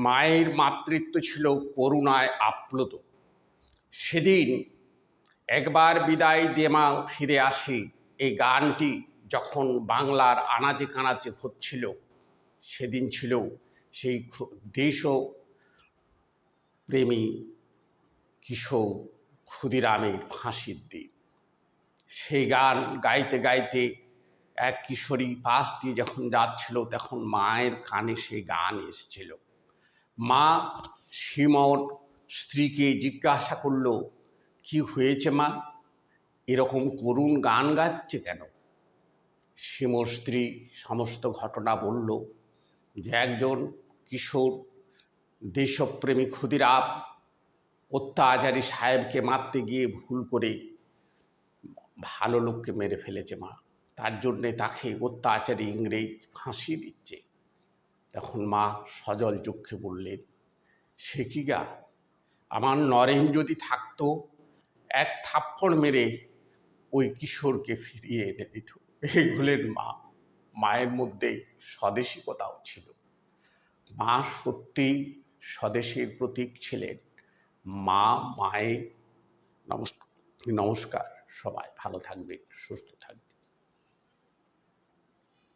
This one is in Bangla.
মায়ের মাতৃত্ব ছিল করুণায় আপ্লুত। সেদিন একবার বিদায় দিয়ে মা ফিরে আসি, এই গানটি যখন বাংলার আনাচে কানাচে হচ্ছিল, সেদিন ছিল সেই দেশপ্রেমী কিশোর ক্ষুদিরামের ফাঁসির দিন। সেই গান গাইতে গাইতে এক কিশোরী পাশ দিয়ে যখন যাচ্ছিল, তখন মায়ের কানে সেই গান এসেছিল। মা সীমর স্ত্রীকে জিজ্ঞাসা করল, কি হয়েছে মা, এরকম করুণ গান গাচ্ছে কেন? সীমর স্ত্রী সমস্ত ঘটনা বলল যে একজন কিশোর দেশপ্রেমী ক্ষুদিরাম অত্যাচারী সাহেবকে মারতে গিয়ে ভুল করে ভালো লোককে মেরে ফেলেছে মা, তার জন্যে তাকে অত্যাচারী ইংরেজ ফাঁসি দিচ্ছে। তখন মা সজল চক্ষে বললেন, সে কি গা, আমার নরেন যদি থাকতো এক থাপ্পড় মেরে ওই কিশোরকে ফিরিয়ে এনে দিত। এই হলেন মা। মায়ের মধ্যে স্বদেশিকতাও ছিল। মা সত্যিই স্বদেশের প্রতীক ছিলেন। মায়ের নমস্কার। সবাই ভালো থাকবেন, সুস্থ থাকবেন।